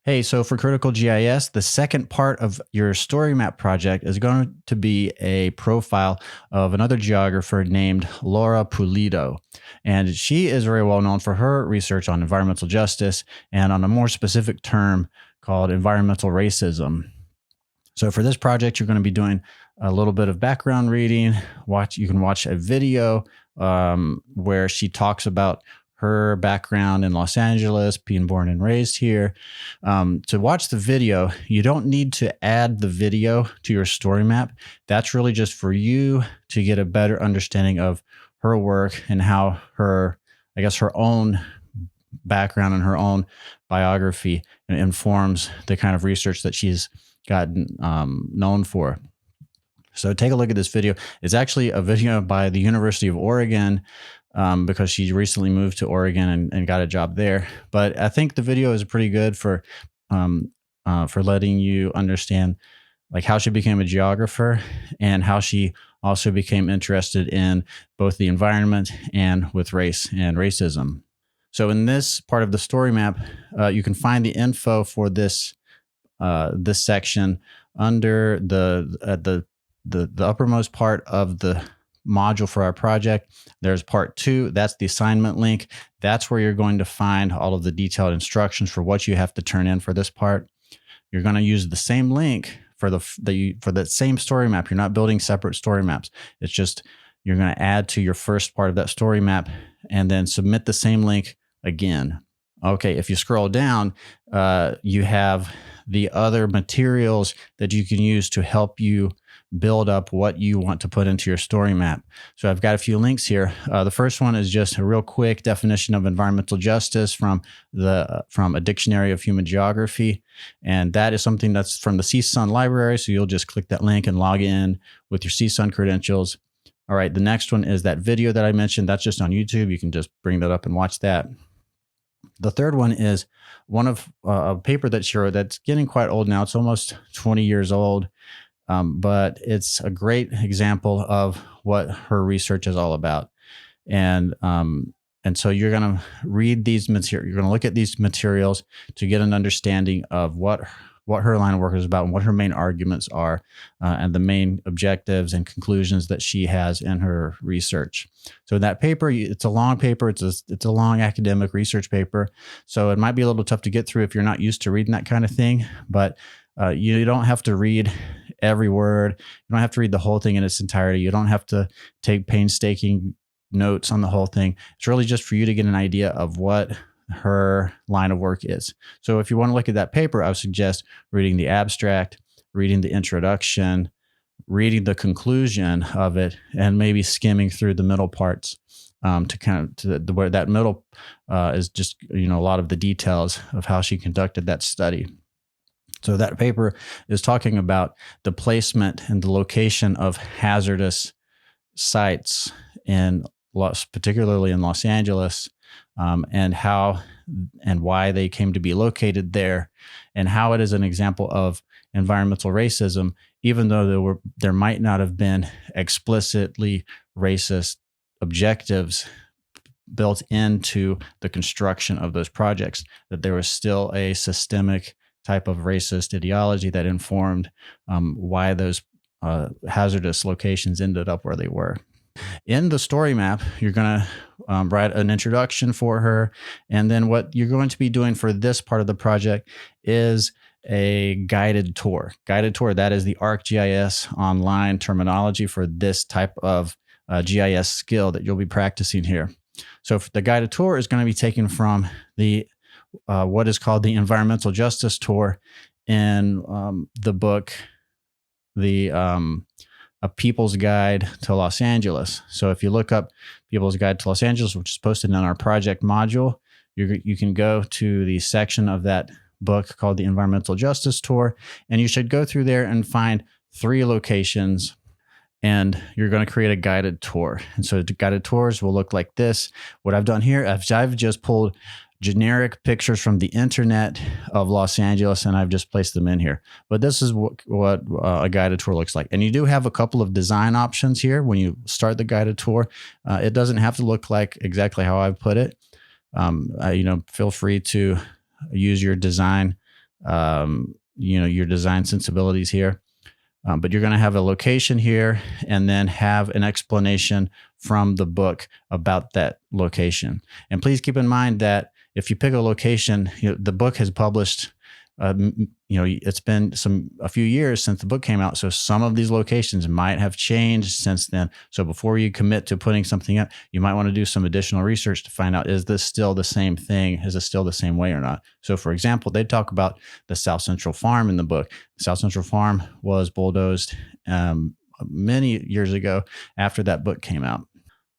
Hey, so for Critical GIS, the second part of your StoryMap project is going to be a profile of another geographer named Laura Pulido. And she is very well known for her research on environmental justice and on a more specific term called environmental racism. So for this project, you're going to be doing a little bit of background reading. You can watch a video where she talks about her background in Los Angeles, being born and raised here. To watch the video, you don't need to add the video to your story map. That's really just for you to get a better understanding of her work and how her own background and her own biography informs the kind of research that she's gotten known for. So take a look at this video. It's actually a video by the University of Oregon because she recently moved to Oregon and got a job there. But I think the video is pretty good for letting you understand like how she became a geographer and how she also became interested in both the environment and with race and racism. So in this part of the story map, you can find the info for this section under the uppermost part of the module for our project. There's part 2. That's the assignment link. That's where you're going to find all of the detailed instructions for what you have to turn in for this part. You're going to use the same link for the same story map. You're not building separate story maps. It's just you're going to add to your first part of that story map and then submit the same link again. Okay, if you scroll down, you have the other materials that you can use to help you build up what you want to put into your story map. So I've got a few links here. The first one is just a real quick definition of environmental justice from a dictionary of human geography. And that is something that's from the CSUN library. So you'll just click that link and log in with your CSUN credentials. All right, the next one is that video that I mentioned. That's just on YouTube. You can just bring that up and watch that. The third one is one of a paper that she wrote that's getting quite old now. It's almost 20 years old, but it's a great example of what her research is all about. And so you're going to read these materials. You're going to look at these materials to get an understanding of what her line of work is about and what her main arguments are and the main objectives and conclusions that she has in her research. So in that paper, it's a long paper. It's a long academic research paper. So it might be a little tough to get through if you're not used to reading that kind of thing, but you don't have to read every word. You don't have to read the whole thing in its entirety. You don't have to take painstaking notes on the whole thing. It's really just for you to get an idea of what her line of work is. So if you want to look at that paper, I would suggest reading the abstract, reading the introduction, reading the conclusion of it, and maybe skimming through the middle parts where that middle is just a lot of the details of how she conducted that study. So that paper is talking about the placement and the location of hazardous sites particularly in Los Angeles, and how and why they came to be located there, and how it is an example of environmental racism, even though there might not have been explicitly racist objectives built into the construction of those projects, that there was still a systemic type of racist ideology that informed why those hazardous locations ended up where they were. In the story map, you're going to write an introduction for her. And then what you're going to be doing for this part of the project is a guided tour. Guided tour, that is the ArcGIS Online terminology for this type of GIS skill that you'll be practicing here. So the guided tour is going to be taken from the what is called the Environmental Justice Tour in the book, A People's Guide to Los Angeles. So if you look up People's Guide to Los Angeles, which is posted in our project module, you can go to the section of that book called the Environmental Justice Tour, and you should go through there and find 3 locations, and you're going to create a guided tour. And so the guided tours will look like this. What I've done here, I've just pulled generic pictures from the internet of Los Angeles, and I've just placed them in here. But this is what a guided tour looks like. And you do have a couple of design options here when you start the guided tour. It doesn't have to look like exactly how I've put it. Feel free to use your design your design sensibilities here. But you're going to have a location here and then have an explanation from the book about that location. And please keep in mind that if you pick a location, the book has published, it's been a few years since the book came out. So some of these locations might have changed since then. So before you commit to putting something up, you might want to do some additional research to find out, is this still the same thing? Is it still the same way or not? So for example, they talk about the South Central Farm in the book. The South Central Farm was bulldozed many years ago after that book came out.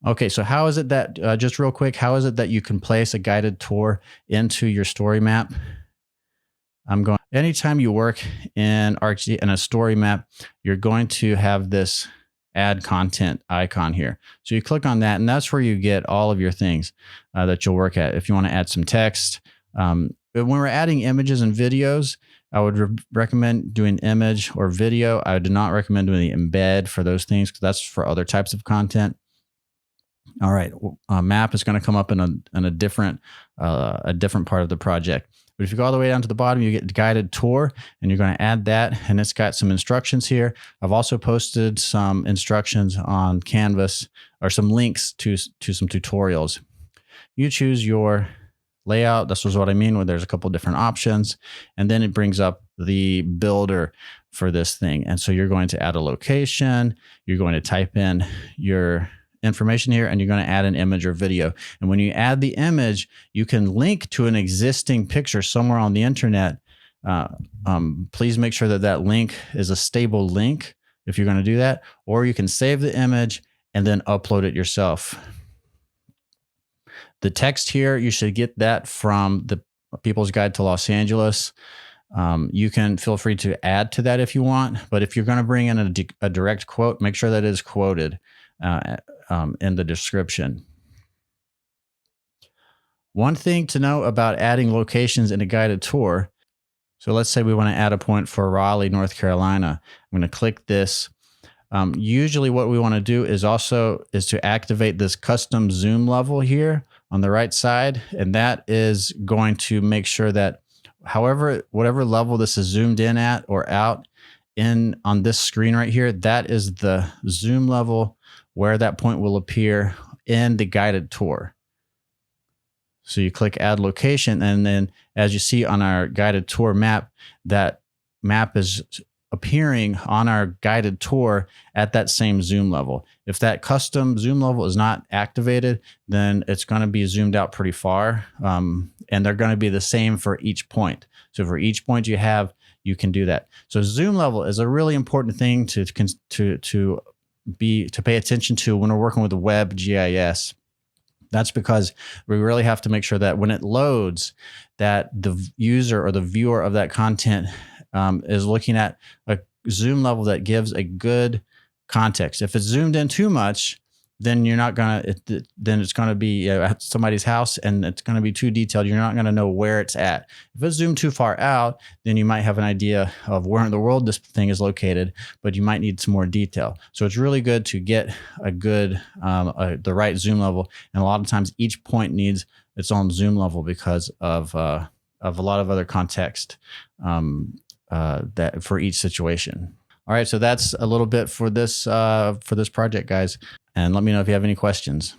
Okay, so how is it that, just real quick, how is it that you can place a guided tour into your StoryMap? Anytime you work in ArcGIS in a StoryMap, you're going to have this add content icon here. So you click on that, and that's where you get all of your things that you'll work at. If you want to add some text, when we're adding images and videos, I would recommend doing image or video. I do not recommend doing the embed for those things because that's for other types of content. All right, map is going to come up in a different part of the project. But if you go all the way down to the bottom, you get guided tour, and you're going to add that, and it's got some instructions here. I've also posted some instructions on Canvas, or some links to some tutorials. You choose your layout. This is what I mean, where there's a couple different options, and then it brings up the builder for this thing. And so you're going to add a location. You're going to type in your information here, and you're going to add an image or video. And when you add the image, you can link to an existing picture somewhere on the internet. Please make sure that that link is a stable link if you're going to do that, or you can save the image and then upload it yourself. The text here, you should get that from the People's Guide to Los Angeles. You can feel free to add to that if you want, but if you're going to bring in a direct quote, make sure that it is quoted in the description. One thing to know about adding locations in a guided tour. So let's say we want to add a point for Raleigh, North Carolina. I'm going to click this. Usually what we want to do is to activate this custom zoom level here on the right side. And that is going to make sure that whatever level this is zoomed in at or out on this screen right here, that is the zoom level where that point will appear in the guided tour. So you click add location, and then as you see on our guided tour map, that map is appearing on our guided tour at that same zoom level. If that custom zoom level is not activated, then it's going to be zoomed out pretty far, and they're going to be the same for each point. So for each point you have, you can do that. So zoom level is a really important thing to pay attention to when we're working with the web GIS. That's because we really have to make sure that when it loads, that the user or the viewer of that content is looking at a zoom level that gives a good context. If it's zoomed in too much, then then it's gonna be at somebody's house and it's gonna be too detailed. You're not gonna know where it's at. If it's zoomed too far out, then you might have an idea of where in the world this thing is located, but you might need some more detail. So it's really good to get a good, the right zoom level. And a lot of times each point needs its own zoom level because of a lot of other context that for each situation. All right, so that's a little bit for this project, guys. And let me know if you have any questions.